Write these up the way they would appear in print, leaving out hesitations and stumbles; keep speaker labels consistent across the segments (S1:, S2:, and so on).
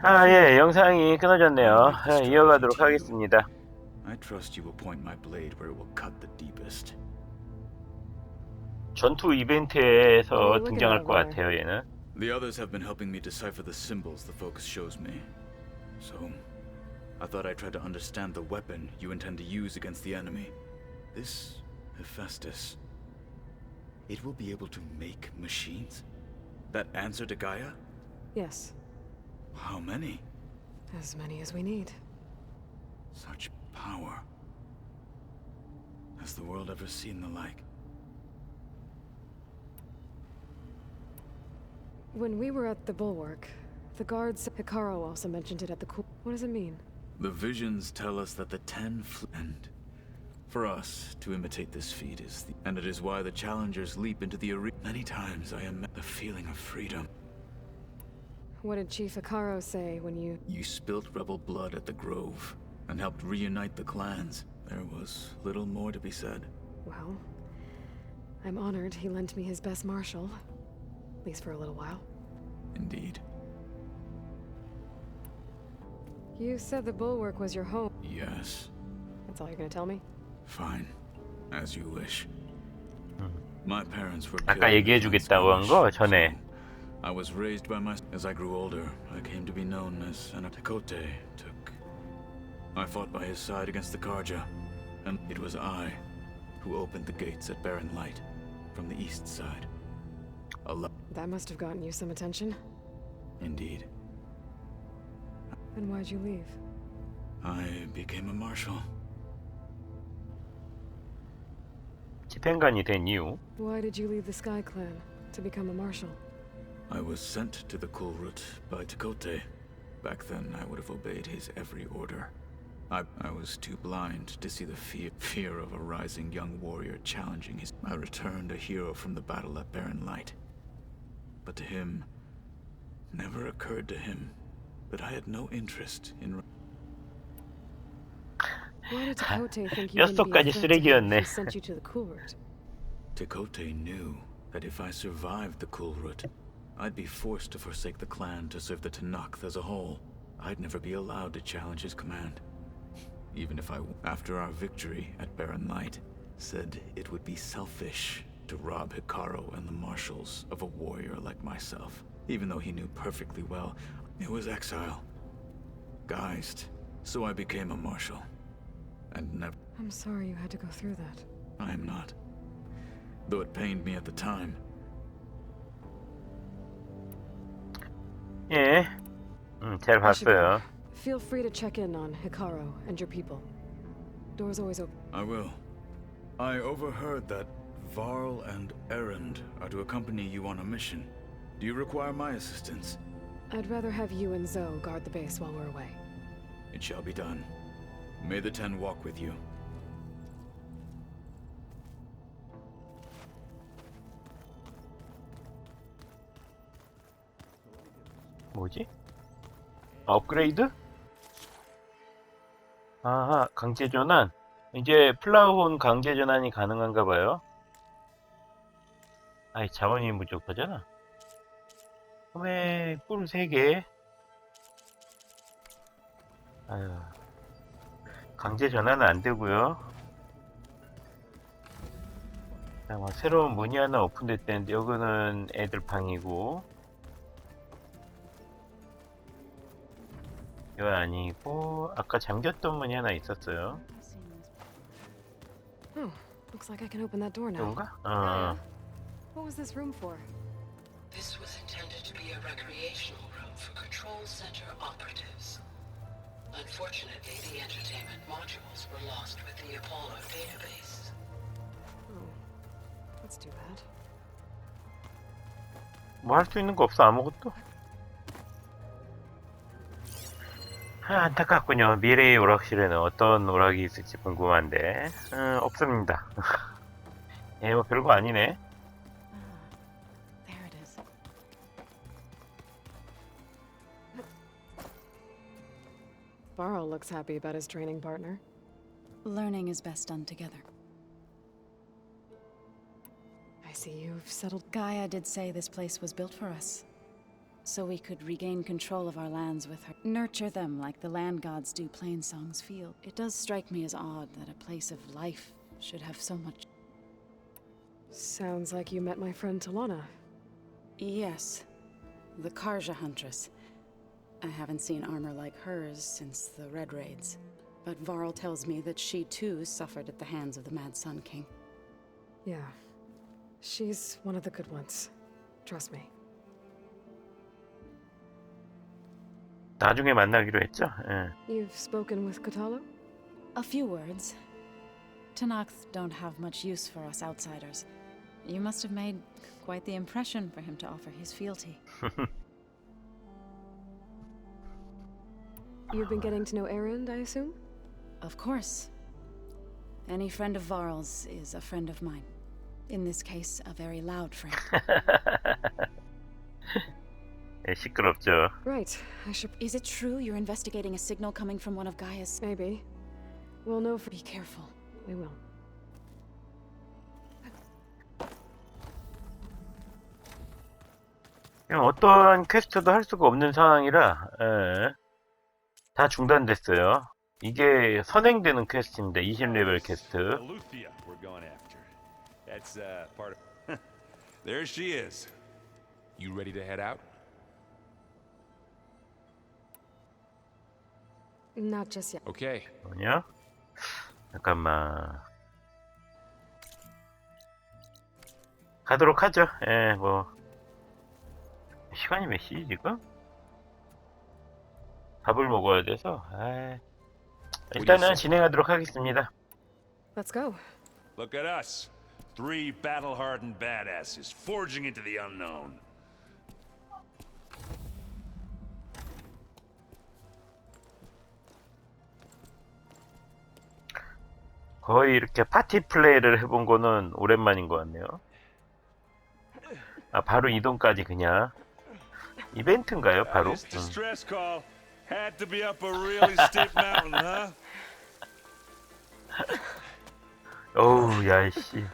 S1: 예, 영상이 끊어졌네요. 이어가도록 하겠습니다.
S2: I trust you will point my blade where it will cut the deepest.
S1: 전투 이벤트에서 등장할 것 같아요, 얘는.
S2: The others have been helping me decipher the symbols the focus shows me. So, I thought I'd try to understand the weapon you intend to use against the enemy. This Hephaestus, it will be able to make machines that answer to Gaia?
S3: Yes.
S2: How many?
S3: As many as we need.
S2: Such power. Has the world ever seen the like?
S3: When we were at the Bulwark, the guards... Hikaru also mentioned it at the What does it mean?
S2: The visions tell us that the 10 and for us to imitate this feat is and it is why the challengers leap into the arena. Many times I am the feeling of freedom.
S3: What did Chief Hikaru say when you...
S2: You spilt rebel blood at the Grove and helped reunite the clans. There was little more to be said.
S3: Well, I'm honored he lent me his best martial. At least for a little while.
S2: Indeed.
S3: You said the Bulwark was your home.
S2: Yes.
S3: That's all you're gonna tell me?
S2: Fine. As you wish. My parents were
S1: 아까 얘기해주겠다고 한 거 전에.
S2: I was raised by my... As I grew older, I came to be known as an Tekote took. I fought by his side against the Karja, and it was I who opened the gates at Barren Light from the east side.
S3: That must have gotten you some attention.
S2: Indeed.
S3: Then why'd you leave?
S2: I became a marshal.
S1: 집행관이 된 이유.
S3: Why did you leave the Sky Clan to become a marshal?
S2: I was sent to the Kulrut by Tekote. Back then, I would have obeyed his every order. I was too blind to see the fear of a rising young warrior challenging his... I returned a hero from the battle at Barren Light. But to him, never occurred to him that I had no interest in...
S3: Why did Tekote think you wouldn't be a
S1: 뼛속까지
S3: threat to him
S1: 쓰레기였네.
S3: if he sent you to the Kulrut?
S2: Tekote knew that if I survived the Kulrut, I'd be forced to forsake the clan to serve the Tanakh as a whole. I'd never be allowed to challenge his command. Even if I, after our victory at Barren Light, said it would be selfish to rob Hikaru and the marshals of a warrior like myself. Even though he knew perfectly well, it was exile. Guised, so I became a marshal. And never...
S3: I'm sorry you had to go through that.
S2: I am not. Though it pained me at the time.
S1: 예, 잘 봤어요.
S3: Feel free to check in on Hikaru and your people. Door's always open.
S2: I will. I overheard that Varl and Erend are to accompany you on a mission. Do you require my assistance?
S3: I'd rather have you and Zoe guard the base while we're away.
S2: It shall be done. May the 10 walk with you.
S1: 뭐지? 업그레이드? 아하, 강제 전환. 이제 플라운 강제 전환이 가능한가 봐요. 아이, 자원이 부족하잖아. 그러면 꿀 3개. 아유, 강제 전환은 안 되고요. 자, 뭐 새로운 문이 하나 오픈됐다는데 여기는 애들 방이고. 이거 아니고 아까 잠겼던 문이 하나 있었어요.
S3: Oh, looks like I can open that door now.
S1: 그런가?
S3: What was this room for?
S4: This was intended to be a recreational room for control center operatives. Unfortunately, the entertainment modules were lost with the Apollo database.
S3: Oh, that's too bad.
S1: 뭐 할 수 있는 거 없어 아무것도? 안타깝군요. 미래의 오락실에는 어떤 오락이 있을지 궁금한데 없습니다. 예, 뭐 별거 아니네.
S3: There it is. Varl looks happy about his training partner.
S5: Learning is best done together.
S3: I see you've settled.
S5: Gaia did say this place was built for us. so we could regain control of our lands with her. Nurture them like the land gods do Plainsong's field. It does strike me as odd that a place of life should have so much.
S3: Sounds like you met my friend Talana.
S5: Yes, the Karja Huntress. I haven't seen armor like hers since the Red Raids, but Varl tells me that she too suffered at the hands of the Mad Sun King.
S3: Yeah. She's one of the good ones. Trust me.
S1: 나중에 만나기로 했죠? 예.
S3: You've spoken with Kotalo?
S5: A few words. Tanakh don't have much use for us outsiders. You must have made quite the impression for him to offer his fealty.
S3: You've been getting to know Erend, I assume?
S5: Of course. Any friend of Varl's is a friend of mine. In this case, a very loud friend.
S1: 예, 시끄럽죠.
S3: Right. I should...
S5: Is it true you're investigating a signal coming from one of Gaia's?
S3: Maybe. We'll know for...
S5: Be careful.
S3: We will.
S1: 그냥 어떠한 퀘스트도 할 수가 없는 상황이라 예, 다 중단됐어요. 이게 선행되는 퀘스트입니다. 20레벨 퀘스트.
S6: Alethea we're going after. That's part of. There she is. You ready to head out?
S3: Not just yet.
S6: Okay.
S1: 뭐냐? 잠깐만. 가도록 하죠. 예, 뭐 시간이 몇 시지 지금? 밥을 먹어야 돼서. 일단은 진행하도록 하겠습니다.
S3: Let's go.
S6: Look at us. 3 battle-hardened badasses forging into the unknown.
S1: 거의 이렇게 파티 플레이를 해본 거는 오랜만인 것 같네요. 아, 바로 이동까지 그냥. 이벤트인가요, 바로?
S6: This distress call had to be up a really steep mountain, huh?
S1: 어우, 야, 씨.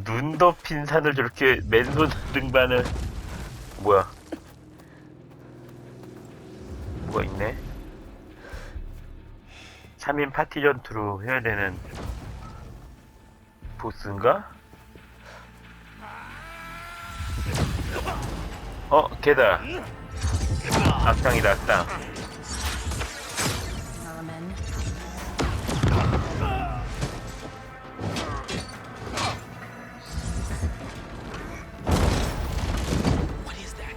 S1: 눈 덮인 산을 저렇게 맨손 등반을. 뭐야? 뭐가 있네? 3인 파티 전투로 해야 되는 보스인가? 걔다. 악당이다, 악당.
S2: What is that?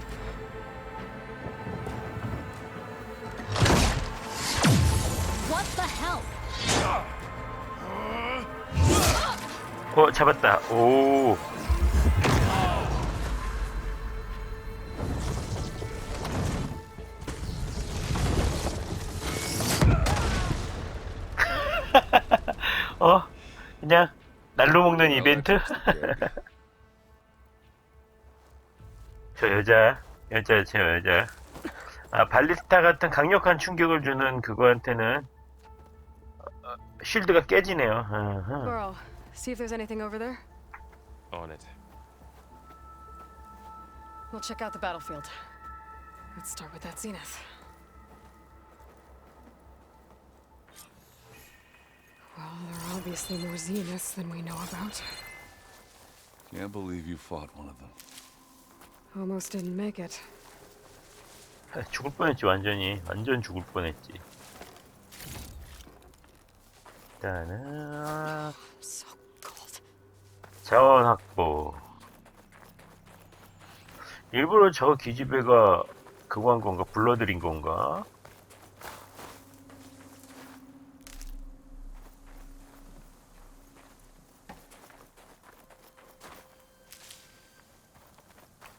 S5: What the hell?
S1: 잡았다. 오. 그냥 날로 먹는 이벤트? 저 여자. 아, 발리스타 같은 강력한 충격을 주는 그거한테는 쉴드가 깨지네요.
S3: Burrow, see if there's anything over there.
S6: On it.
S3: We'll check out the battlefield. Let's start with that zenith. Well, there are obviously more zeniths than we know about.
S6: Can't believe you fought one of them.
S3: Almost didn't make it.
S1: 죽을 뻔했지, 완전 죽을 뻔했지. 일단은
S3: So cold.
S1: 자원 확보. 일부러 저 기지배가 그거 한 건가? 불러들인 건가?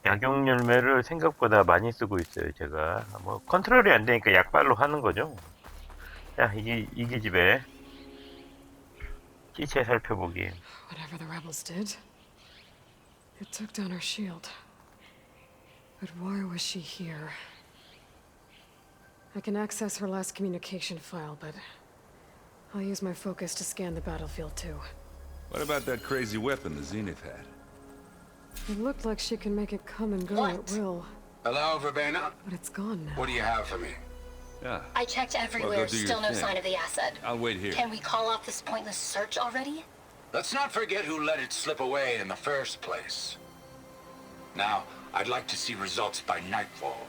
S1: 약용 열매를 생각보다 많이 쓰고 있어요, 제가. 뭐 컨트롤이 안 되니까 약발로 하는 거죠. 자, 이 기집애 기체 살펴보기.
S3: Whatever the rebels did, it took down her shield. But why was she here? I can access her last communication file, but I'll use my focus to scan the battlefield too.
S6: What about that crazy weapon the Zenith had?
S3: It looked like she can make it come and go at will.
S7: Hello, Verbena?
S3: But it's gone now.
S7: What do you have for me?
S6: Yeah.
S8: I checked everywhere,
S6: do your
S8: still no
S6: thing.
S8: sign of the asset.
S6: I'll wait here.
S8: Can we call off this pointless search already?
S7: Let's not forget who let it slip away in the first place. Now, I'd like to see results by nightfall.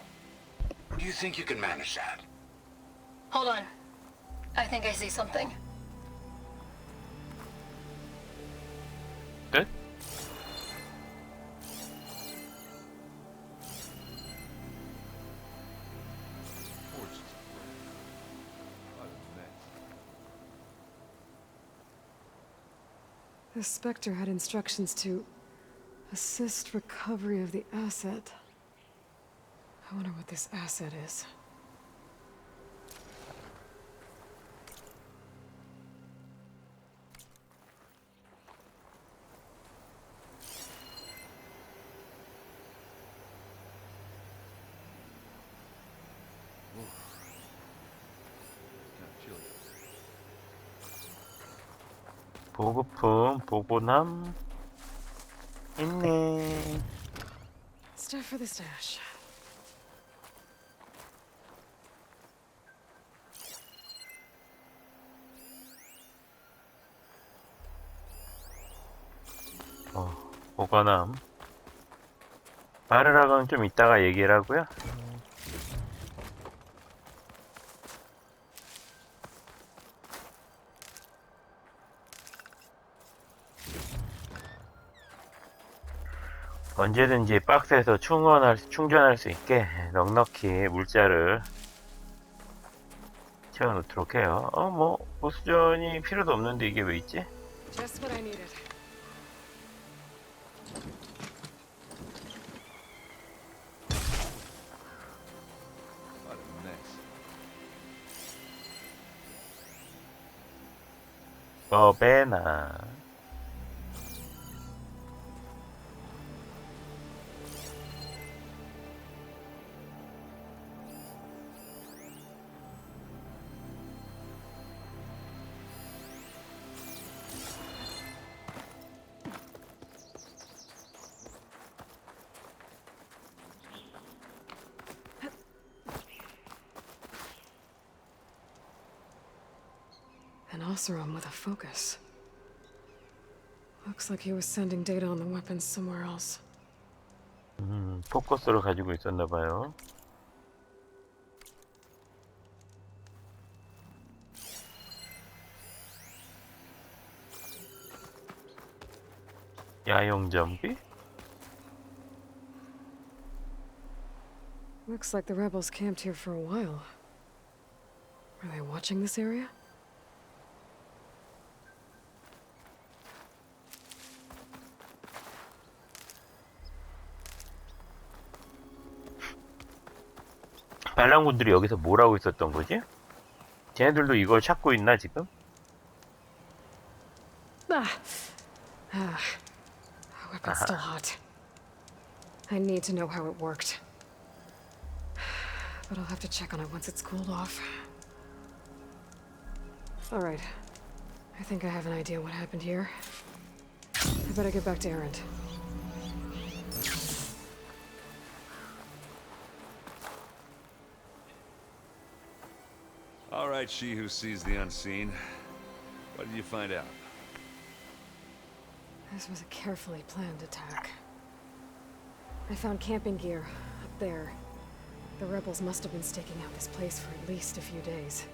S7: Do you think you can manage that?
S8: Hold on. I think I see something.
S1: 끝?
S3: The Spectre had instructions to assist recovery of the asset. I wonder what this asset is.
S1: 보급품, 보고남 있네.
S3: Stuff for the stash.
S1: 보관함. 마르라건 좀 이따가 얘기를 하고요. 언제든지 박스에서 충전할 수 있게 넉넉히 물자를 채워놓도록 해요. 보수전이 필요도 없는데 이게 왜 있지?
S3: Just what I needed.
S6: What a mess.
S1: 버베나.
S3: An Oseram with a focus. Looks like he was sending data on the weapons somewhere else.
S1: 포커스를 가지고 있었나봐요. 야용 장비?
S3: Looks like the rebels camped here for a while. Were they watching this area?
S1: 반란군들이 여기서 뭘 하고 있었던 거지? 쟤네들도 이걸 찾고 있나 지금?
S3: Weapon's still hot. I need to know how it worked. But I'll have to check on it once it's cooled off. Alright. I think I have an idea what happened here. I better get back to Erend.
S6: All right, she who sees the unseen. What did you find out?
S3: This was a carefully planned attack. I found camping gear up there. The rebels must have been staking out this place for at least a few days.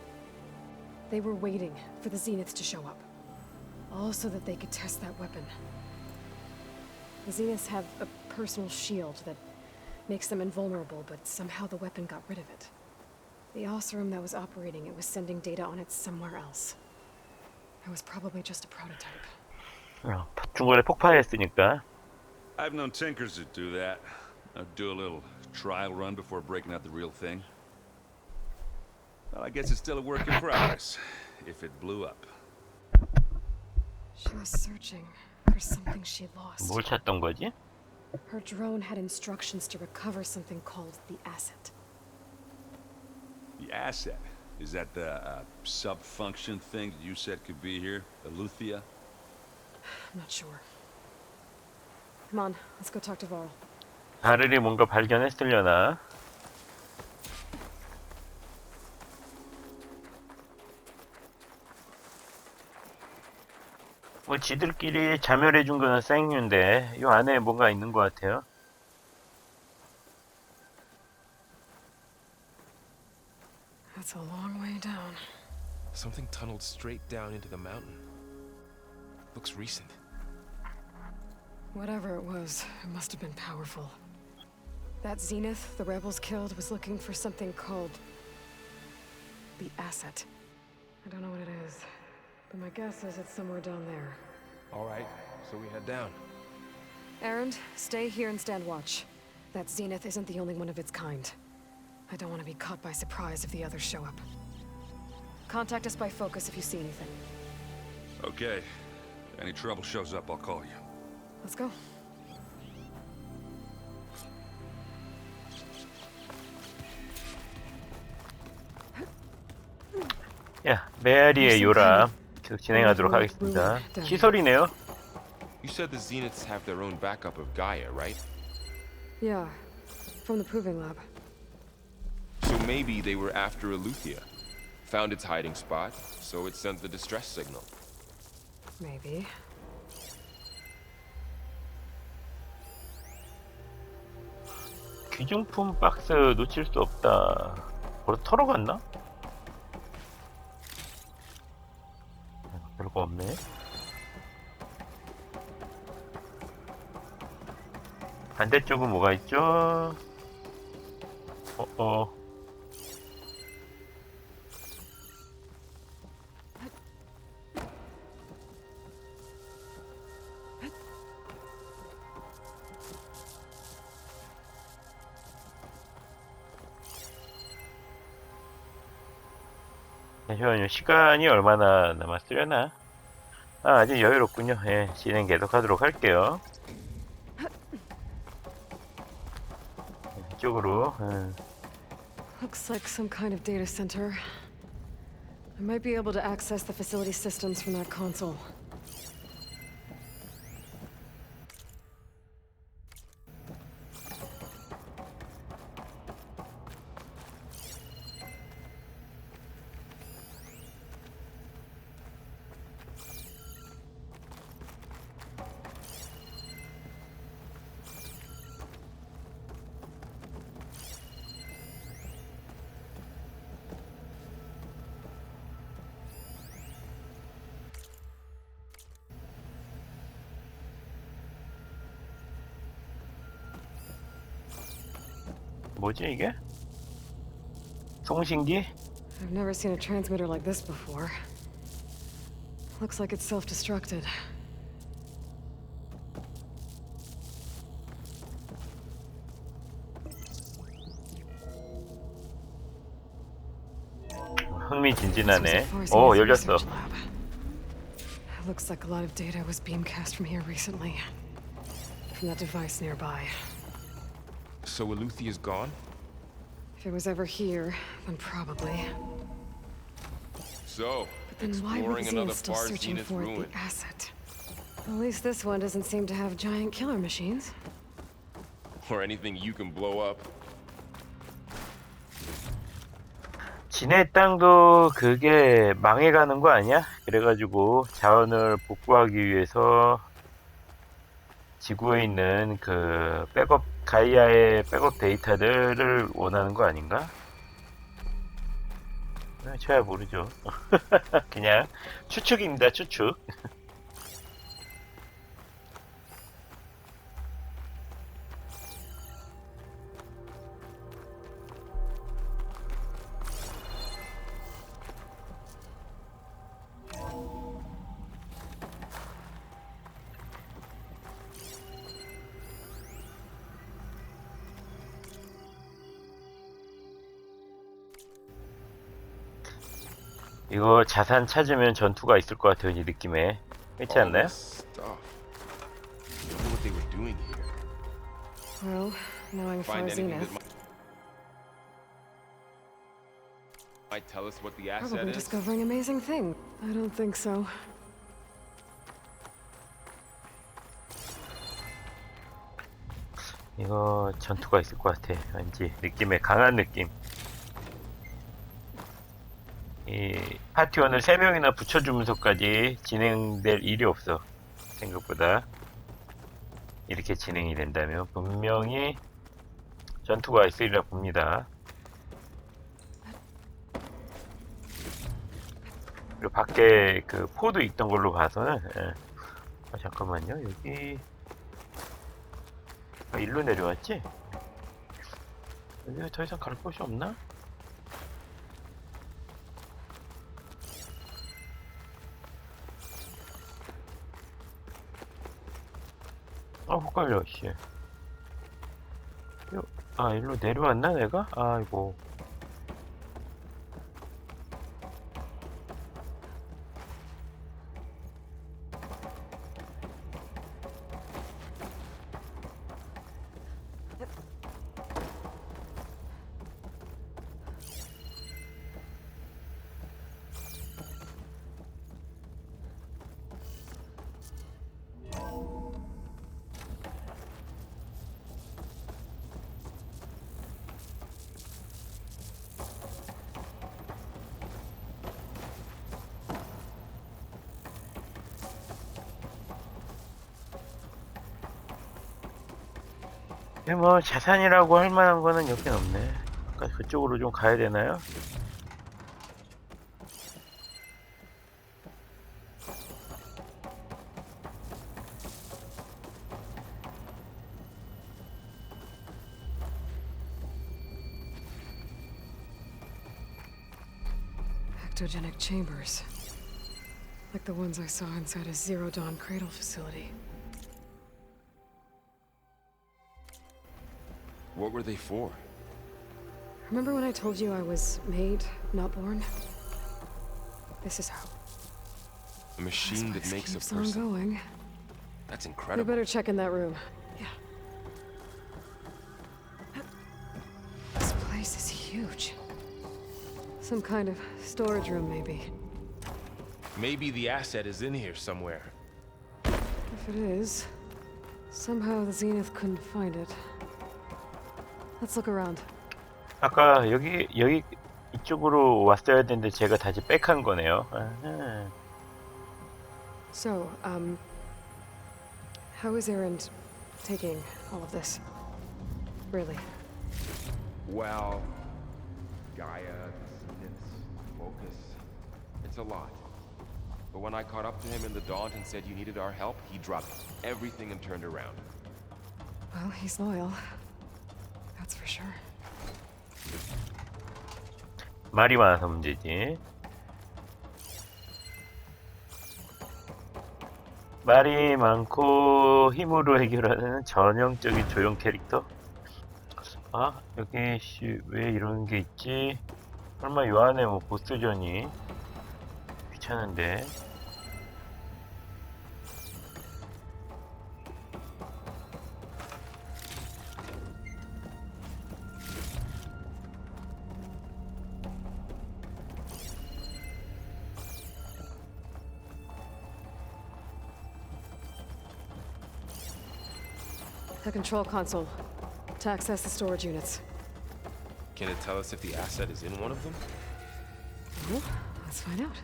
S3: They were waiting for the Zeniths to show up. All so that they could test that weapon. The Zeniths have a personal shield that makes them invulnerable, but somehow the weapon got rid of it. The Oseram that was operating it was sending data on it somewhere else. It was probably just a prototype.
S1: 중간에 폭발했으니까.
S6: I've known tinkers that do that. Do a little trial run before breaking out the real thing. Well, I guess it's still a work in progress, if it blew up.
S3: She was searching for something she lost.
S1: 뭘 찾던 거지?
S3: Her drone had instructions to recover something called the asset.
S6: The asset? Is that the sub-function thing that you said could be here? The Luthia?
S3: I'm not sure. Come on, let's go talk to Varl.
S1: 가르리 뭔가 발견했으려나? 뭐 지들끼리 자멸해준 거는 생류인데 이 안에 뭔가 있는 것 같아요.
S3: That's a long way down.
S9: Something tunneled straight down into the mountain. Looks recent.
S3: Whatever it was, it must have been powerful. That Zenith the rebels killed was looking for something called the asset. I don't know what it is, but my guess is it's somewhere down there.
S9: All right, so we head down.
S3: Erend, stay here and stand watch. That Zenith isn't the only one of its kind. I don't want to be caught by surprise if the others show up. Contact us by focus if you see anything.
S6: Okay. Any trouble shows up, I'll call you.
S3: Let's go.
S1: 야, 메아리의 요람 계속 진행하도록 하겠습니다. 시설이네요.
S9: You said the Zeniths have their own backup of Gaia, right?
S3: Yeah, from the proving lab.
S9: So maybe they were after Eleuthia. Found its hiding spot, so it sent the distress signal.
S3: Maybe.
S1: 귀중품 박스 놓칠 수 없다. 벌써 털어갔나? 별거 없네. 반대쪽은 뭐가 있죠? 잠시만요. 시간이 얼마나 남았으려나? 아직 여유롭군요. 예, 진행 계속하도록 할게요. 이쪽으로.
S3: Looks like some kind of data center. I might be able to access the facility systems from that console.
S1: 뭐지 이게? 송신기?
S3: I've never seen a transmitter like this before. Looks like it's self-destructed.
S1: 흥미진진하네. 오, 열렸어.
S3: Looks like a lot of data was beamcast from here recently. From that device nearby.
S9: So Eleuthia's gone?
S3: If it was ever here, then probably.
S9: So,
S3: But then why were the
S9: exploring another
S3: Zeniths still
S9: far
S3: searching
S9: Zenith
S3: for
S9: ruin.
S3: the asset? At least this one doesn't seem to have giant killer machines.
S9: Or anything you can blow up.
S1: 진해 땅도 그게 망해가는 거 아니야? 그래가지고 자원을 복구하기 위해서 지구에 있는 그 백업 가이아의 백업 데이터들을 원하는 거 아닌가? 잘 모르죠. 그냥 추측입니다. 추측. 이거 자산 찾으면 전투가 있을 것 같아요, 이 느낌에. 그렇지
S9: All
S1: 않나요?
S9: this stuff. Wonder what they were doing here.
S3: Well, knowing
S9: Find
S3: far
S9: anything that
S3: Zenith,
S9: might tell us what the asset
S3: probably
S9: is?
S3: discovering amazing things. I don't think so.
S1: 이거 전투가 있을 것 같아. 왠지 느낌에 강한 느낌. 이 파티원을 3명이나 붙여주면서까지 진행될 일이 없어. 생각보다 이렇게 진행이 된다면 분명히 전투가 있으리라 봅니다. 그리고 밖에 그 포도 있던 걸로 봐서는 아, 잠깐만요. 여기 일로 내려왔지? 여기 더 이상 갈 곳이 없나? 헷갈려, 씨. 일로 내려왔나, 내가? 아이고. 뭐 자산이라고 할 만한 거는 여긴 없네. 아까 그쪽으로 좀 가야 되나요?
S3: Ectogenic chambers. Like the ones I saw inside a Zero Dawn cradle facility.
S9: What were they for?
S3: Remember when I told you I was made, not born? This is how.
S9: A machine that makes a
S3: Keeps on
S9: person.
S3: going.
S9: That's
S3: We
S9: incredible.
S3: better check in that room. Yeah. This place is huge. Some kind of storage room, maybe.
S9: Maybe the asset is in here somewhere.
S3: If it is, somehow the Zenith couldn't find it. Let's look around.
S1: 아까 여기 이쪽으로 왔어야 되는데 제가 다시 백한 거네요. 아하.
S3: So, how is Erend taking all of this? Really?
S9: Well, Gaia, Zeniths, Focus. It's a lot. But when I caught up to him in the Daunt and said you needed our help, he dropped everything and turned around.
S3: Well, he's loyal. That's for sure.
S1: 말이 많아서 문제지. 말이 많고 힘으로 해결하는 전형적인 조형 캐릭터. 아, 여기 왜 이런 게 있지? 설마 요 안에 뭐 보스전이 귀찮은데.
S3: The control console. To access the storage units.
S9: Can it tell us if the asset is in one of them?
S3: Well, let's find out.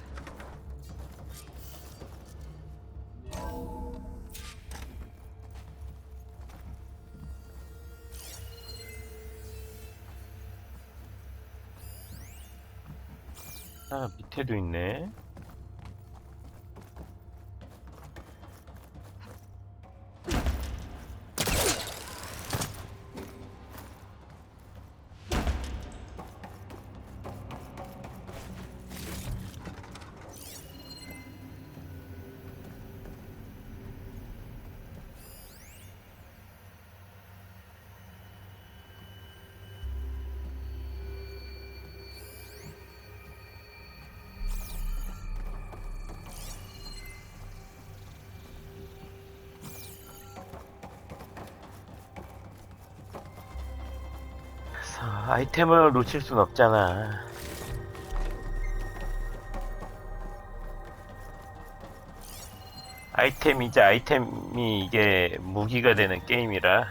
S1: 아, 밑에도 있네. 아이템을 놓칠 순 없잖아. 아이템이자 아이템이 이게 무기가 되는 게임이라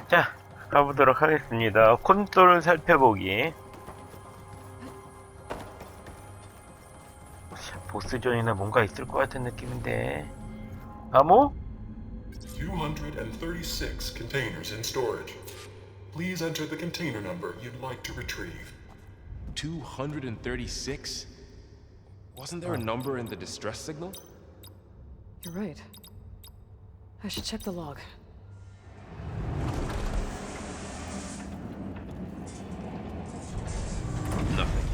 S1: 자, 가보도록 하겠습니다. 콘솔 살펴보기. 보스전이나 뭔가 있을 것 같은 느낌인데. 암호?
S10: 236 containers in storage. Please enter the container number you'd like to retrieve.
S9: 236? Wasn't there a number in the distress signal?
S3: You're right. I should check the log.
S9: Nothing.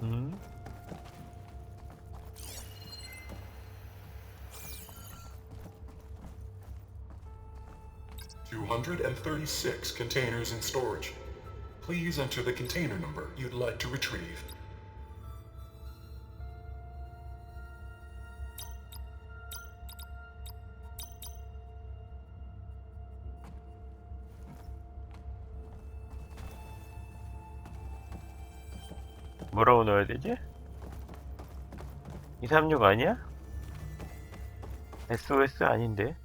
S1: 음?
S10: 236 containers in storage. Please enter the container number you'd like to retrieve.
S1: 뭐라고 넣어야 되지? 236 아니야? SOS 아닌데?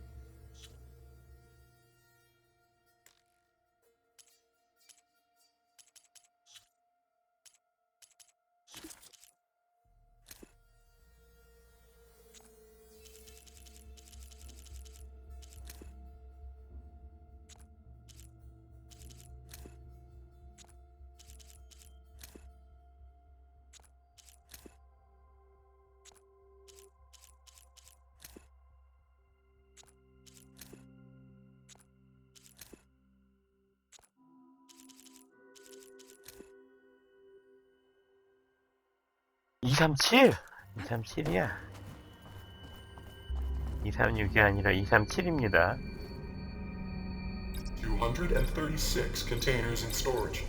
S1: (237) 237이야. 236이 아니라 237입니다.
S10: 236 containers in storage.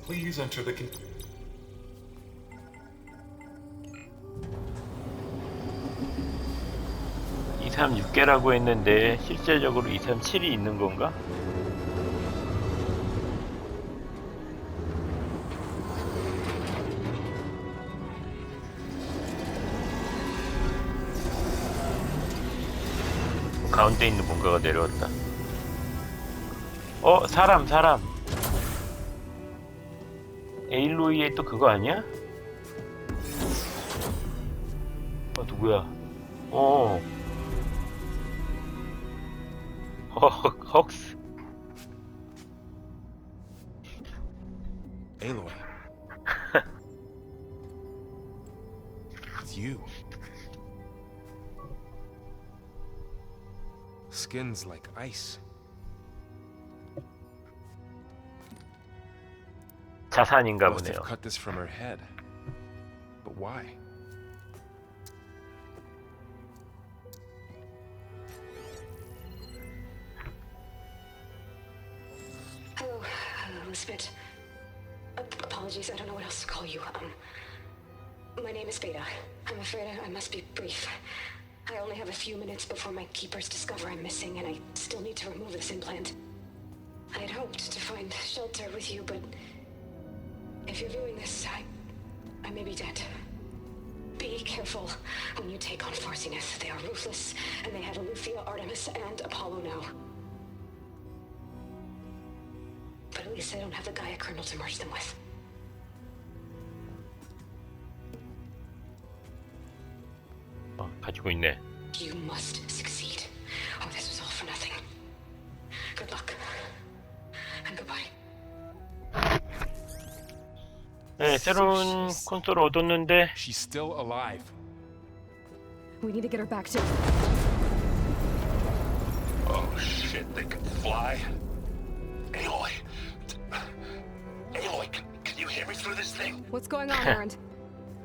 S10: Please enter the
S1: 236개라고 했는데 실제적으로 237이 있는 건가? 가운데 있는 뭔가가 내려왔다. 사람. 에일로이의 또 그거 아니야? 누구야? 헉스.
S9: Aloy. It's you. Skin's like ice.
S1: 자산인가
S9: Must
S1: 보네요.
S9: have cut this from her head. But why?
S11: Hello, Spit. Apologies, I don't know what else to call you. My name is Beta. I'm afraid I must be brief. I only have a few minutes before my keepers discover I'm missing, and I still need to remove this implant. I had hoped to find shelter with you, but if you're viewing this, I may be dead. Be careful when you take on Farsiness. They are ruthless, and they have Eleuthia, Artemis, and Apollo now. But at least I don't have the Gaia kernel to merge them with.
S1: 가지고 있네.
S11: You must succeed, or this was all for nothing. Good luck, and goodbye.
S1: 네, 새로운 콘솔을 얻었는데
S9: She's still alive.
S3: We need to get her back to...
S7: Oh shit, they can fly? Aloy! Aloy, can you hear me through this thing?
S3: What's going on, Erend?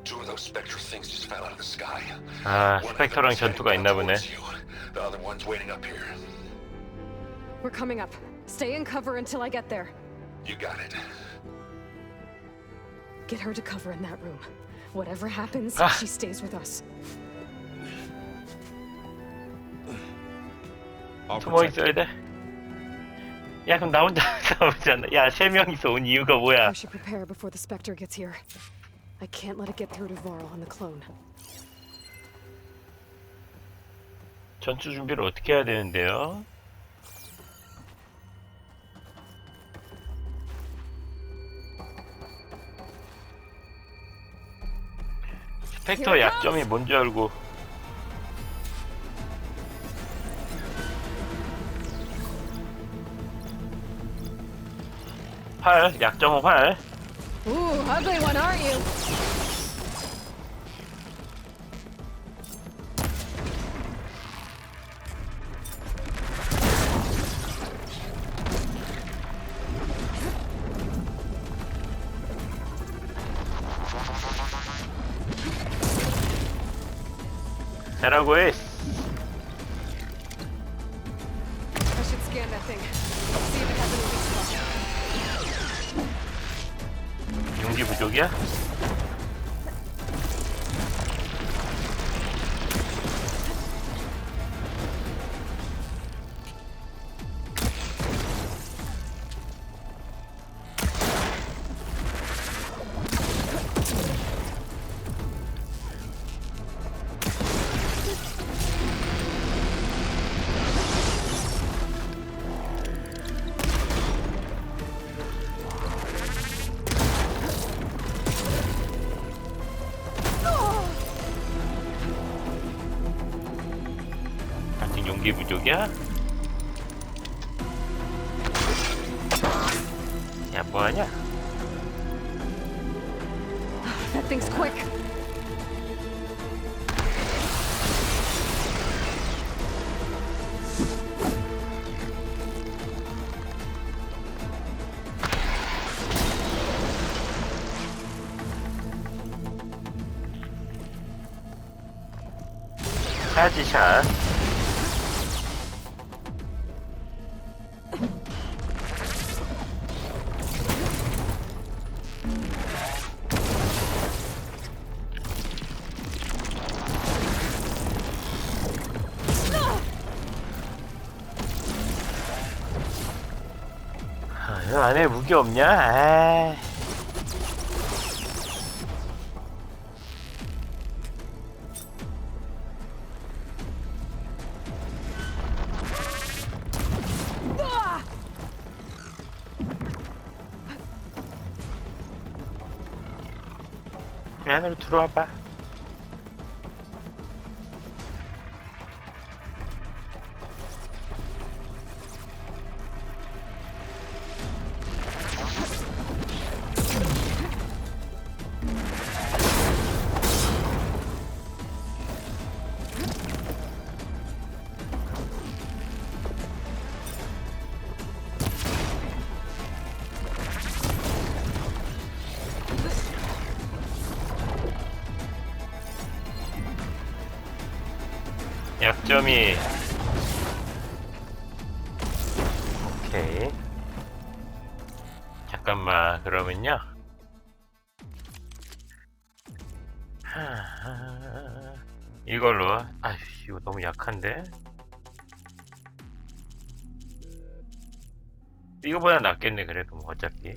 S7: Two of those spectral things just fell out of the sky.
S1: 스펙터랑 전투가 있나 보네.
S7: The other one's waiting up here.
S3: We're coming up. Stay in cover until I get there.
S7: You got it.
S3: Get her to cover in that room. Whatever happens, she stays with us.
S1: 숨어 있어야 돼. 야, 그럼 나 혼자 싸우지 않나? 야, 3명이서 온 이유가 뭐야?
S3: I should prepare before the Spectre gets here. I can't let it get through to Varl on the clone.
S1: 전투 준비를 어떻게 해야 되는데요? 스펙터 약점이 뭔지 알고 활, 약점은 활.
S3: Ooh, ugly one, aren't you?
S1: 해라고 해.
S3: I should scan that thing. See if it has any weak spots.
S1: 용기 부족이야? 아직 용기 부족이야? 야, 뭐하냐?
S3: That thing's quick.
S1: 차지샷. 이 안에 무기 없냐? 아. 이 안으로 들어와봐. 약점이 오케이. 잠깐만, 그러면요 이걸로. 아휴, 이거 너무 약한데? 이거보다 낫겠네. 그래도 뭐 어차피.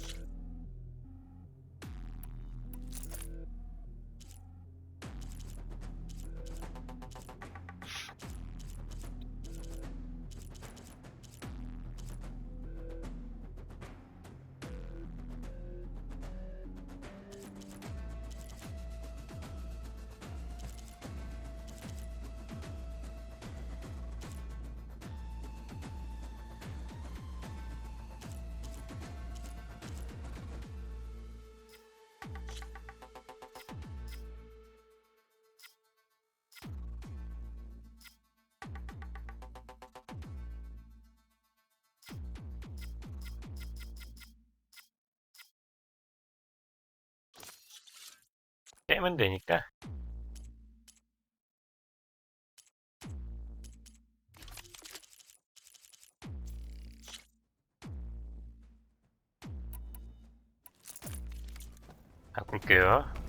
S1: 깨면 되니까. 바꿀게요.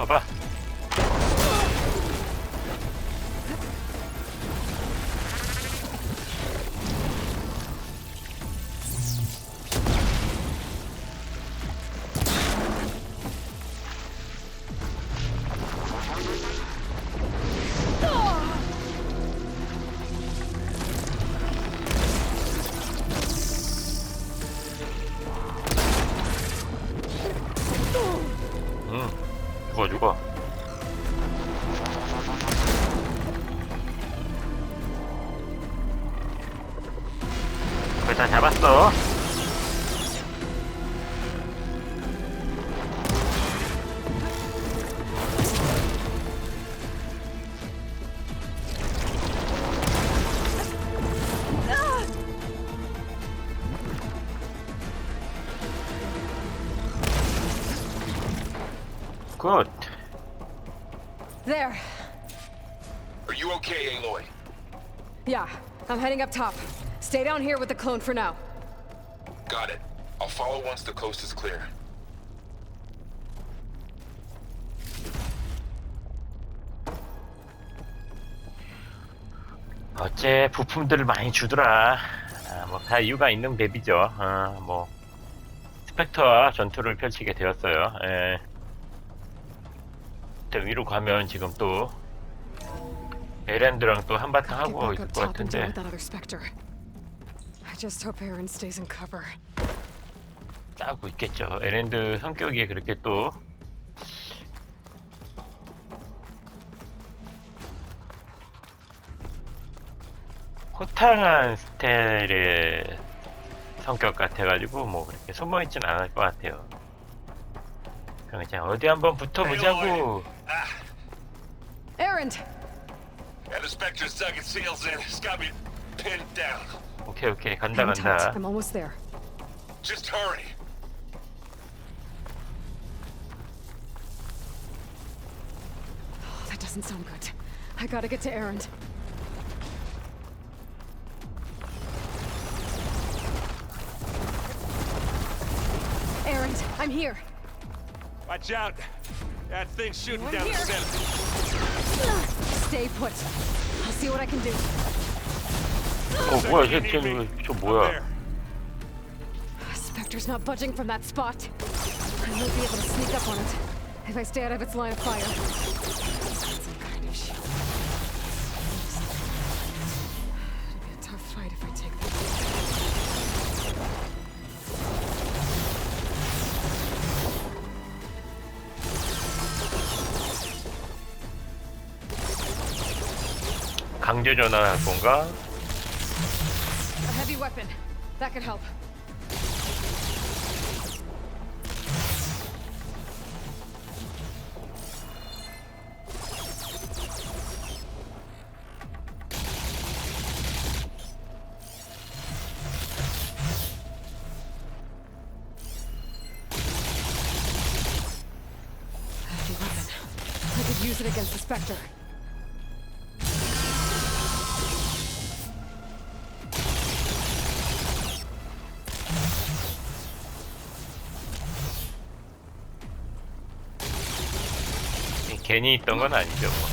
S1: 와봐. 죽어. 거의 다 잡았어. 굿.
S3: There.
S7: Are you okay, Aloy?
S3: Yeah, I'm heading up top. Stay down here with the clone for now.
S7: Got it. I'll follow once the coast is clear.
S1: 어째 부품들을 많이 주더라. 뭐 다 이유가 있는 맵이죠. 뭐 스펙터와 전투를 펼치게 되었어요. 예. 위로 가면 지금 또 에렌드랑 또 한바탕 하고 있을 것 같은데.
S3: I just hope Aaron stays in cover.
S1: 싸우고 있겠죠. 에렌드 성격이 그렇게 또 호탕한 스타일의 성격 같아가지고 뭐 그렇게 숨어있진 않을 것 같아요. 그냥 어디 한번 붙어보자고.
S3: Aaron!
S7: And the Spectre's dug its heels in. It's got me pinned down.
S1: 오케이 간다.
S3: I'm almost there.
S7: Just hurry.
S3: Oh, that doesn't sound good. I gotta get to Aaron. Aaron, I'm here.
S6: Watch out! That thing's shooting
S3: I'm
S6: down the
S3: here.
S6: center.
S3: Stay put. I'll see what I can do.
S1: 뭐야 저 뭐야?
S3: Spectre's not budging from that spot. I might be able to sneak up on it if I stay out of its line of fire. Some kind of shield. It'll be a tough fight if I take that.
S1: 강제 전환할 건가?
S3: A heavy weapon. That could help. Heavy weapon. I could use it against the Spectre.
S1: 괜히 있던 건 아니죠. 뭐.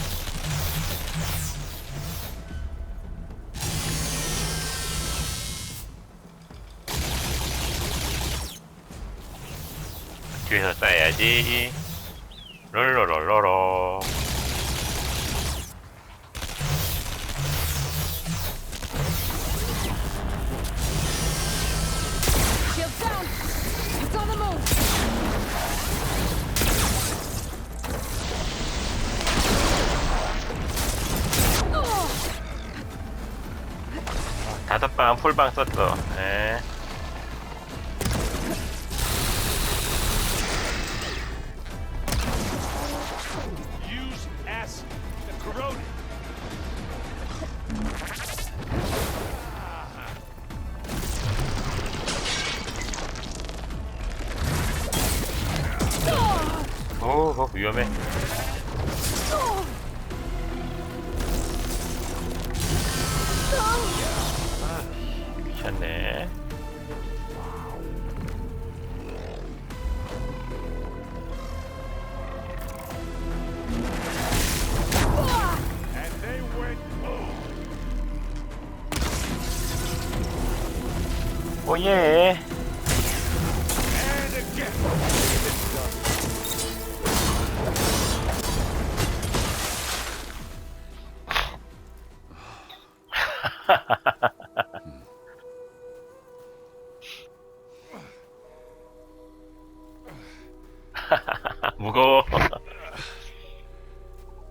S1: 뒤에서 쏴야지. 롤로롤로로.
S3: Shield down! It's on the move!
S1: 다섯 방 풀방 썼어. 네.
S6: Use acid. The corroded.
S1: 오, 위험해. 미쳤네. 오예. 무거워.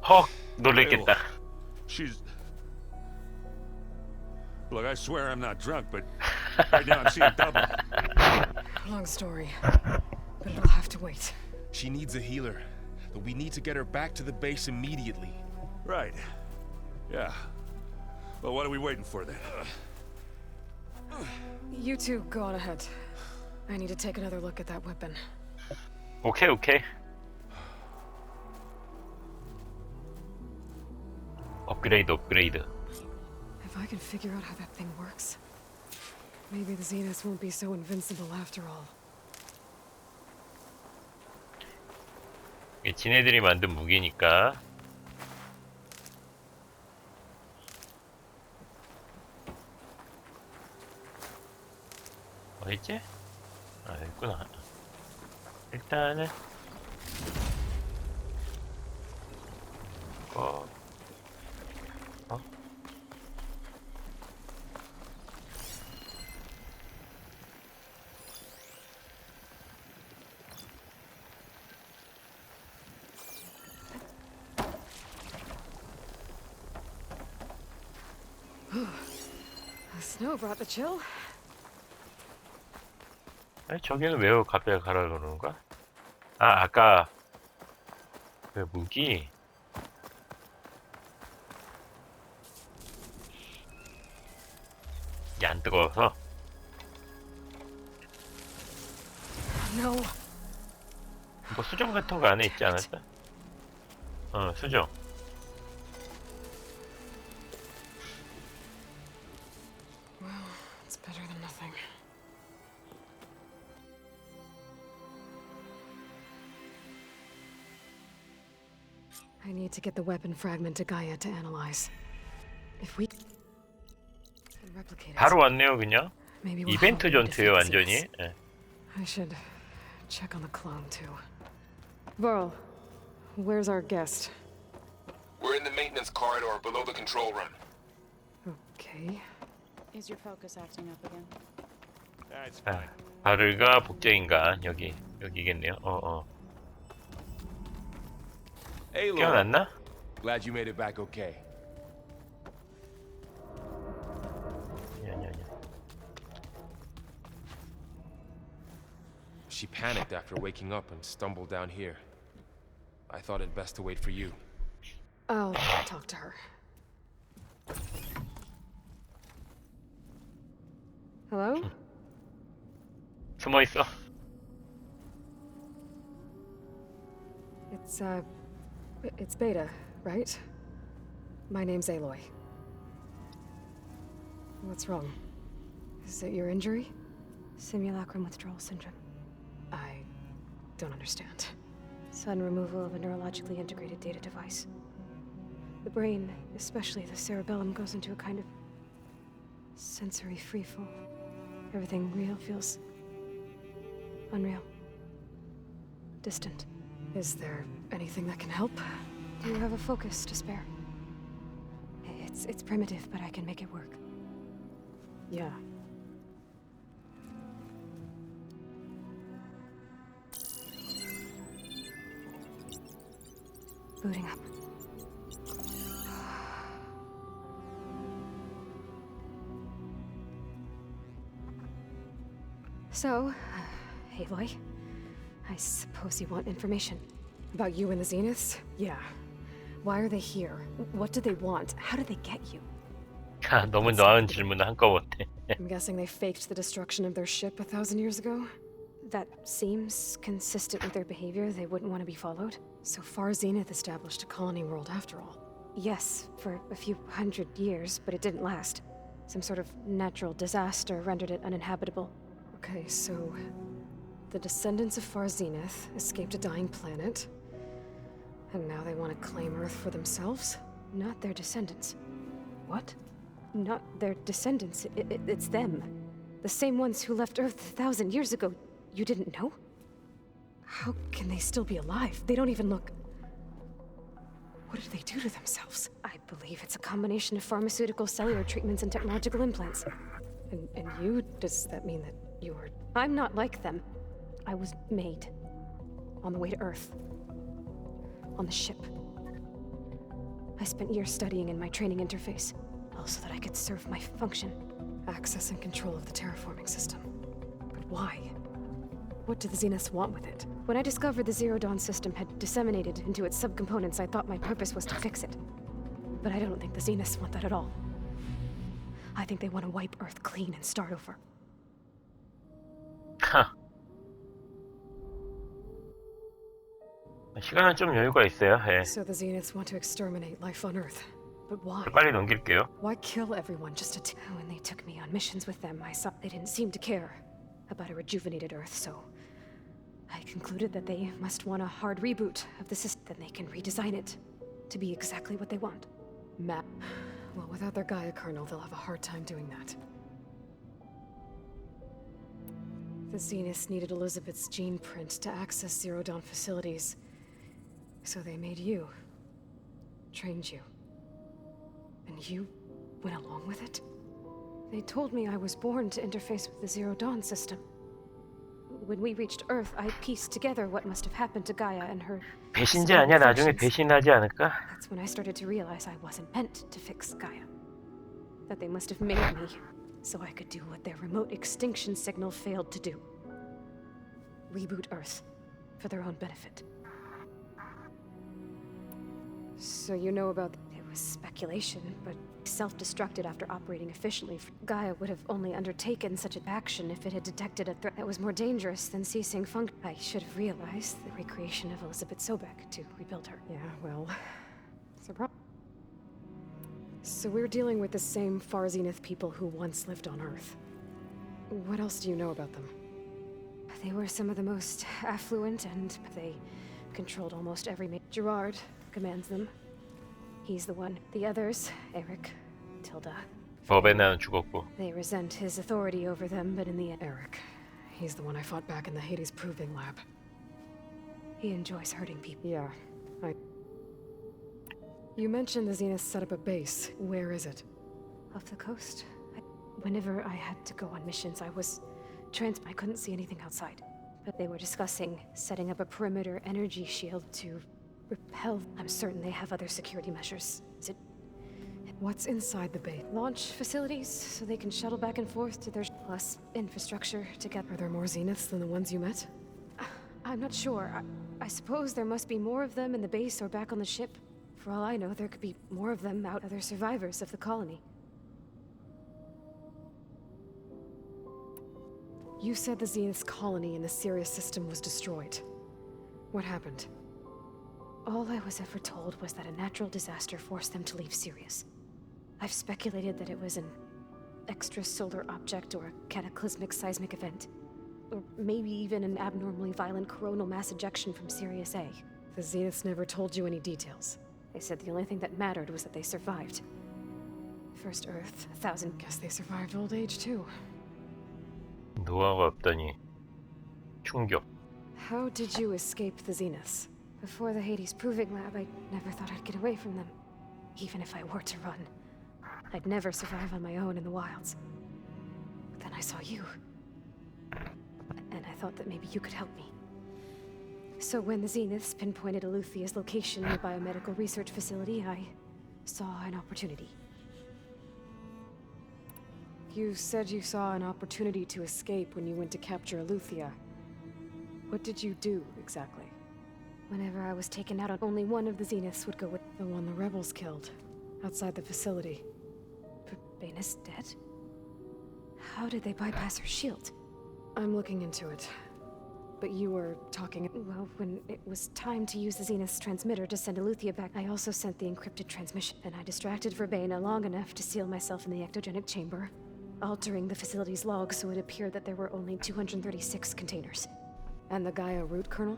S1: 헉, 놀랬겠다.
S6: She's... Look, I swear I'm not drunk, but right now I'm seeing double.
S3: Long story, but it'll have to wait.
S12: She needs a healer, but we need to get her back to the base immediately.
S6: Right. Yeah. Well, what are we waiting for then?
S3: You two go on ahead. I need to take another look at that weapon.
S1: 오케이, 오케이. 업그레이드, 업그레이드.
S3: If I can figure out how that thing works, maybe the Zeniths won't be so invincible after all.
S1: 이게 지네들이 만든 무기니까. 어딨지? 아, 여기 있구나. 일단은 어?
S3: The snow brought the chill.
S1: 아니, 저기는 왜 갑자기 가라 그러는 거야? 아, 아까 그 무기 이게 안 뜨거워서.
S3: No.
S1: 뭐 수정 같은 거 안에 있지 않았어? 수정.
S3: Well, it's better than nothing. I need to get the weapon fragment to Gaia to analyze. If we can replicate it,
S1: 바로 왔네요, 그냥.
S3: maybe we'll
S1: 이벤트
S3: help them
S1: 전투예요,
S3: defeat the
S1: 완전히.
S3: Zeniths.
S1: 예.
S3: I should check on the clone too. Varl, where's our guest?
S12: We're in the maintenance corridor below the control room.
S3: Okay.
S5: Is your focus acting up again?
S6: That's
S1: 아,
S6: fine.
S1: 바르가 복제인간 여기겠네요.
S9: Eilloiwa,
S1: 깨어났나?
S9: glad you made it back okay.
S1: 아니.
S9: She panicked after waking up and stumbled down here. I thought it best to wait for you.
S3: I'll talk to her. Hello?
S1: 숨어 있어.
S3: It's Beta, right? My name's Aloy. What's wrong? Is it your injury?
S13: Simulacrum withdrawal syndrome.
S3: I don't understand.
S13: Sudden removal of a neurologically integrated data device. The brain, especially the cerebellum, goes into a kind of sensory freefall. Everything real feels unreal. Distant.
S3: Is there anything that can help?
S13: Do you have a focus to spare? It's primitive, but I can make it work.
S3: Yeah.
S13: Booting up. So, Aloy, I suppose you want information.
S3: About you and the Zeniths? Yeah. Why are they here? What do they want? How did they get you?
S1: 아, 너무 나은 질문을 한꺼번에.
S3: I'm guessing they faked the destruction of their ship 1,000 years ago?
S13: That seems consistent with their behavior. They wouldn't want to be followed.
S3: So far, Zenith established a colony world after all.
S13: Yes, for a few hundred years, but it didn't last. Some sort of natural disaster rendered it uninhabitable.
S3: Okay, so the descendants of Far Zenith escaped a dying planet, and now they want to claim Earth for themselves?
S13: Not their descendants.
S3: What?
S13: Not their descendants. It's them. The same ones who left Earth 1,000 years ago. You didn't know? How can they still be alive? They don't even look... What did they do to themselves? I believe it's a combination of pharmaceutical, cellular treatments, and technological implants. And you? Does that mean that you were... I'm not like them. I was made. On the way to Earth. On the ship. I spent years studying in my training interface, all so that I could serve my function. Access and control of the terraforming system. But why? What do the Zeniths want with it? When I discovered the Zero Dawn system had disseminated into its subcomponents, I thought my purpose was to fix it. But I don't think the Zeniths want that at all. I think they want to wipe Earth clean and start over.
S1: 하. 시간은 좀 여유가 있어요. 예.
S3: So the Zeniths want to exterminate life on Earth. But why?
S1: 빨리 넘길게요.
S3: Why kill everyone just to...
S13: When they took me on missions with them, I saw they didn't seem to care about a rejuvenated Earth, so I concluded that they must want a hard reboot of the system. Then they can redesign it to be exactly what they want.
S3: Well, without their Gaia kernel, they'll have a hard time doing that. The Zeniths needed Elizabeth's gene print to access Zero Dawn facilities. So they made you. Trained you. And you went along with it? They told me I was born to interface with the Zero Dawn system. When we reached Earth, I pieced together what must have happened to Gaia and her...
S1: 배신자 아니야? 나중에 배신하지 않을까?
S13: That's when I started to realize I wasn't meant to fix Gaia. That they must have made me so I could do what their remote extinction signal failed to do. Reboot Earth for their own benefit.
S3: So you know about...
S13: It was speculation, but self-destructed after operating efficiently. Gaia would have only undertaken such an action if it had detected a threat that was more dangerous than ceasing function. I should have realized the recreation of Elizabeth Sobek to rebuild her.
S3: Yeah, well... So we're dealing with the same Far Zenith people who once lived on Earth. What else do you know about them?
S13: They were some of the most affluent, and they controlled almost every... Gerard commands them. He's the one. The others, Eric, Tilda.
S1: 버베나는 죽었고.
S13: They resent his authority over them, but in the end...
S3: Eric. He's the one I fought back in the Hades Proving Lab.
S13: He enjoys hurting people.
S3: Yeah, You mentioned the Zeniths set up a base. Where is it?
S13: Off the coast. Whenever I had to go on missions, I couldn't see anything outside. But they were discussing setting up a perimeter energy shield to repel. I'm certain they have other security measures. Is it...
S3: What's inside the base?
S13: Launch facilities, so they can shuttle back and forth to their... Plus, infrastructure to get...
S3: Are there more Zeniths than the ones you met?
S13: I'm not sure. I suppose there must be more of them in the base or back on the ship. For all I know, there could be more of them out other survivors of the colony.
S3: You said the Zenith's colony in the Sirius system was destroyed. What happened?
S13: All I was ever told was that a natural disaster forced them to leave Sirius. I've speculated that it was an extrasolar object or a cataclysmic seismic event. Or maybe even an abnormally violent coronal mass ejection from Sirius A.
S3: The Zeniths never told you any details.
S13: They said the only thing that mattered was that they survived. First Earth, 1,000...
S3: Guess they survived old age too.
S1: 노화가 없다니. 충격.
S3: How did you escape the Zeniths?
S13: Before the Hades Proving Lab, I never thought I'd get away from them. Even if I were to run. I'd never survive on my own in the wilds. But then I saw you. And I thought that maybe you could help me. So when the Zeniths pinpointed Eluthia's location in the biomedical research facility, I saw an opportunity.
S3: You said you saw an opportunity to escape when you went to capture Eluthia. What did you do, exactly?
S13: Whenever I was taken out, only one of the Zeniths would go with...
S3: The one the rebels killed, outside the facility.
S13: Baina's dead? How did they bypass her shield?
S3: I'm looking into it. But you were talking...
S13: Well, when it was time to use the Zenith's transmitter to send Eluthia back, I also sent the encrypted transmission, and I distracted Verbena long enough to seal myself in the ectogenic chamber, altering the facility's log so it appeared that there were only 236 containers.
S3: And the Gaia root kernel?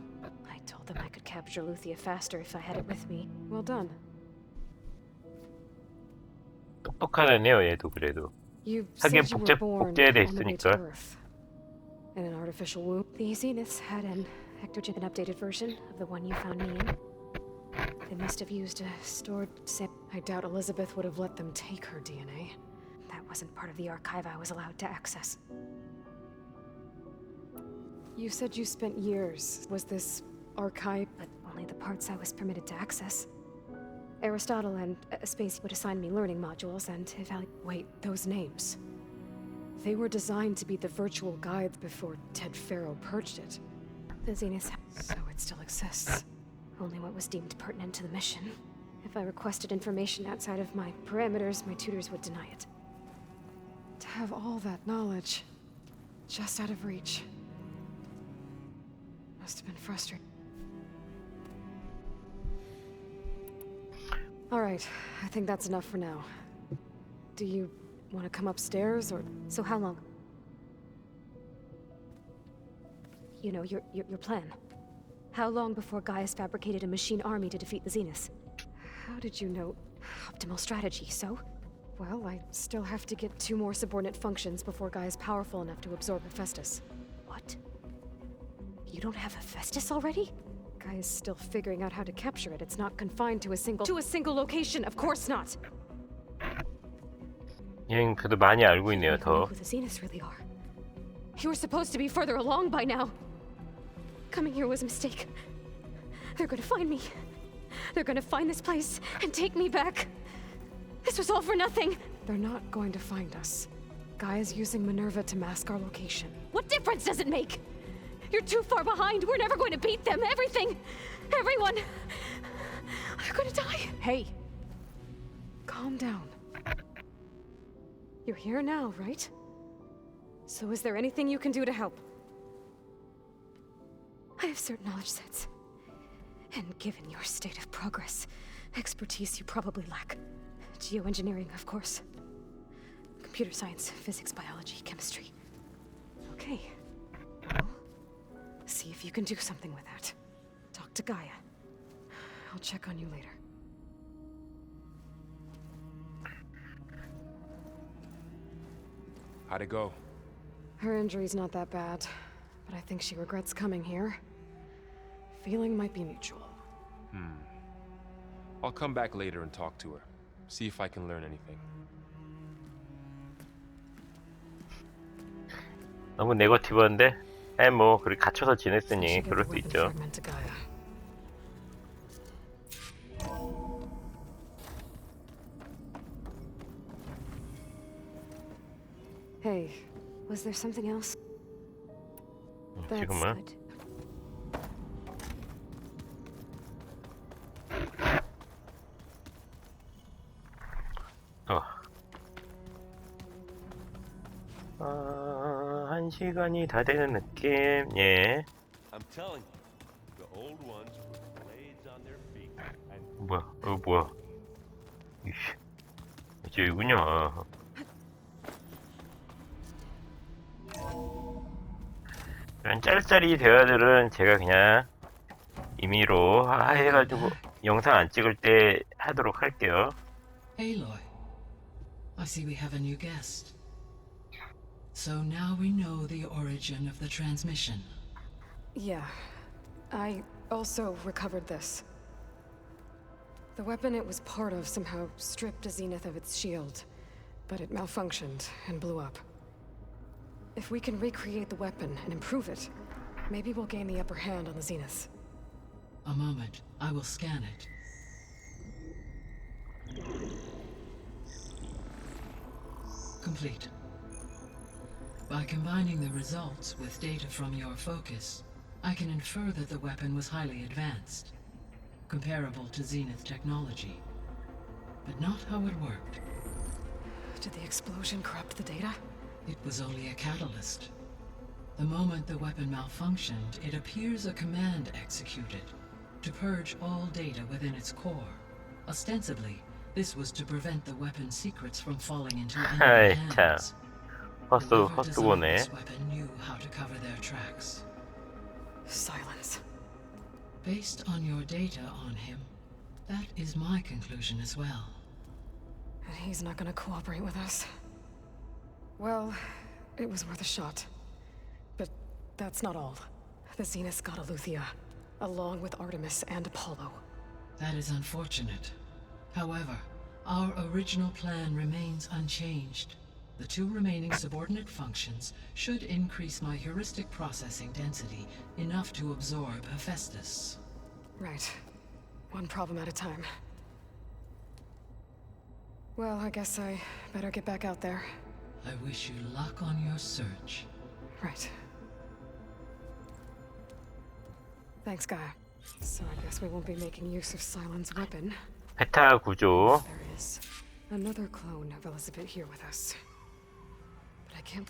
S13: I told them I could capture Eluthia faster if I had it with me.
S3: Well done.
S1: 똑똑한 애네요, 얘도 그래도.
S3: You
S1: 하긴
S3: said you were born
S1: 복제돼
S3: on the way to
S1: 있으니까.
S3: Earth. In an artificial womb. The Zeniths had an ectogen updated version of the one you found me in. They must have used a stored I doubt Elizabeth would have let them take her DNA. That wasn't part of the archive I was allowed to access. You said you spent years. Was this archive? But only the parts I was permitted to access. Aristotle and Space would assign me learning modules and evaluate. Wait, those names. They were designed to be the virtual guides before Ted Farrow purged it. The Zenith, so it still exists. Only what was deemed pertinent to the mission. If I requested information outside of my parameters, my tutors would deny it. To have all that knowledge, just out of reach, must have been frustrating. All right, I think that's enough for now. Do you want to come upstairs, or...
S13: So how long? You know, your plan. How long before Gaius fabricated a machine army to defeat the Zeniths?
S3: How did you know?
S13: Optimal strategy, so?
S3: Well, I still have to get 2 more subordinate functions before Guy is powerful enough to absorb Hephaestus.
S13: What? You don't have Hephaestus already?
S3: Guy is still figuring out how to capture it. It's not confined to a single location. Of course not.
S1: 얘는 그래도 많이 알고 있네요. 더.
S13: Who the Zeniths really are.
S3: You were supposed to be further along by now. Coming here was a mistake. They're gonna find me. They're gonna find this place and take me back. This was all for nothing. They're not going to find us. Guy is using Minerva to mask our location.
S13: What difference does it make? You're too far behind. We're never going to beat them. Everything. Everyone. They're gonna die.
S3: Hey. Calm down. You're here now, right? So is there anything you can do to help?
S13: I have certain knowledge sets. And given your state of progress, expertise you probably lack. Geoengineering, of course. Computer science, physics, biology, chemistry.
S3: Okay. Well, see if you can do something with that. Talk to Gaia. I'll check on you later.
S9: How'd it go?
S3: Her injury's not that bad, but I think she regrets coming here. Feeling might be mutual.
S9: I'll come back later and talk to her. See if I can learn anything.
S1: 너무 네거티브한데? 뭐 그렇게 갇혀서 지냈으니 그럴 수 있죠.
S3: Hey, was there something else? That's
S1: 지금은
S3: good.
S1: 한 시간이 다 되는 느낌. 예.
S6: I'm telling you, the old ones with blades on their feet.
S1: 뭐야? 뭐야? 이씨. 저기군요. 이런 짤짤이 대화들은 제가 그냥 임의로 해가지고 영상 안 찍을 때 하도록 할게요.
S4: Aloy, I see we have a new guest. So now we know the origin of the transmission.
S3: Yeah. I also recovered this. The weapon it was part of somehow stripped a Zenith of its shield, but it malfunctioned and blew up. If we can recreate the weapon and improve it, maybe we'll gain the upper hand on the Zeniths.
S4: A moment, I will scan it. Complete. By combining the results with data from your focus, I can infer that the weapon was highly advanced, comparable to Zenith technology, but not how it worked.
S3: Did the explosion corrupt the data?
S4: It was only a catalyst. The moment the weapon malfunctioned, it appears a command executed to purge all data within its core. Ostensibly, this was to prevent the weapon's secrets from falling into enemy hands. Whoever designed this weapon knew how to cover their tracks.
S3: Silence.
S4: Based on your data on him, that is my conclusion as well.
S3: And he's not gonna cooperate with us. Well, it was worth a shot. But that's not all. The Zeniths got Eleuthia, along with Artemis and Apollo.
S4: That is unfortunate. However, our original plan remains unchanged. The 2 remaining subordinate functions should increase my heuristic processing density enough to absorb Hephaestus.
S3: Right. One problem at a time. Well, I guess I better get back out there.
S4: I wish you luck on your search.
S3: Right. Thanks, Gaia. So I guess we won't be making use of Cylon's weapon.
S1: 베타 구조.
S3: There is another clone of Elizabeth here with us. But I can't...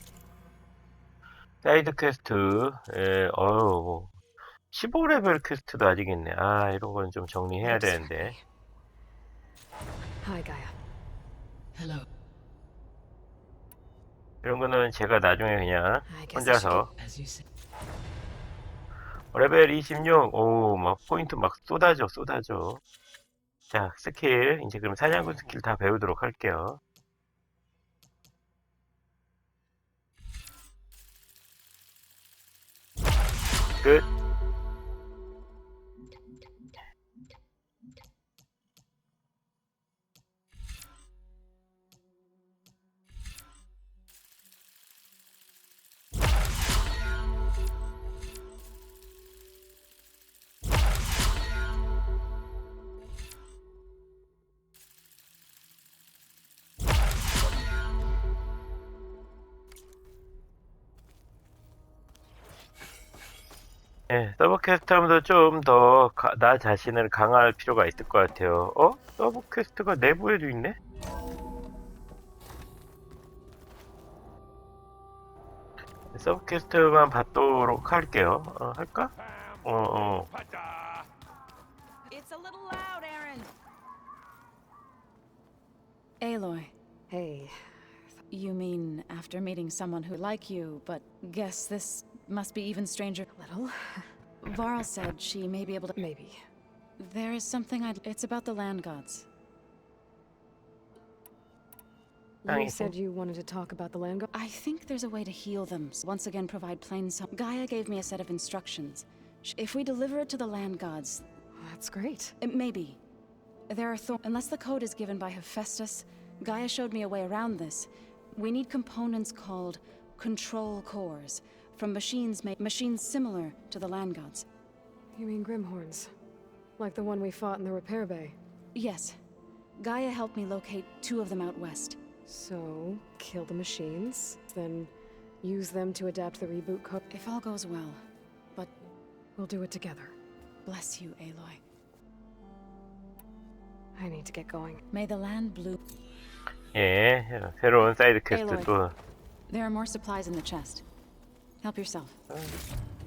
S1: 사이드 퀘스트. 예, 15레벨 퀘스트도 아직 있네. 아, 이런 건 좀 정리해야 되는데.
S3: Hi, Gaia.
S4: Hello.
S1: 이런 거는 제가 나중에 그냥 혼자서.
S4: As you say.
S1: 레벨 26. 오, 막 포인트 막 쏟아져. 자, 스킬. 이제 그럼 사냥꾼 스킬 다 배우도록 할게요. 끝. 예, 서브 퀘스트 하면서 좀 더 나 자신을 강화할 필요가 있을 것 같아요. 서브 퀘스트가 내부에도 있네? 서브 퀘스트만 받도록 할게요. 할까?
S5: It's a little loud, Aaron. Aloy.
S3: Hey.
S5: You mean after meeting someone who like you, but guess this must be even stranger.
S3: Little?
S5: Varl said she may be able to...
S3: Maybe.
S5: There is something It's about the land gods.
S3: You said you wanted to talk about the land gods?
S5: I think there's a way to heal them. Once again, provide plain Gaia gave me a set of instructions. If we deliver it to the land gods...
S3: That's great.
S5: Maybe. There are unless the code is given by Hephaestus, Gaia showed me a way around this. We need components called control cores from machines similar to the land gods.
S3: You mean Grimhorns? Like the one we fought in the repair bay?
S5: Yes. Gaia helped me locate 2 of them out west.
S3: So, kill the machines, then use them to adapt the reboot code?
S5: If all goes well. But
S3: we'll do it together.
S5: Bless you, Aloy.
S3: I need to get going.
S5: May the land blue...
S1: 예, 새로운 사이드 퀘스트 또
S5: There are more supplies in the chest. Help yourself.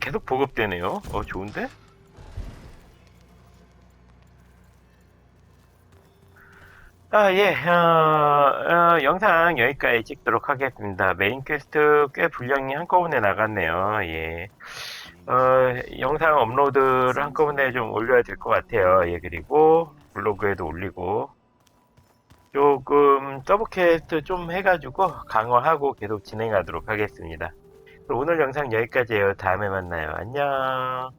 S1: 계속 보급되네요. 좋은데? 예, 영상 여기까지 찍도록 하겠습니다. 메인 퀘스트 꽤 분량이 한꺼번에 나갔네요. 예. 영상 업로드를 한꺼번에 좀 올려야 될 것 같아요. 예, 그리고 블로그에도 올리고 조금 서브 퀘스트 좀 해가지고 강화하고 계속 진행하도록 하겠습니다. 오늘 영상 여기까지예요. 다음에 만나요. 안녕.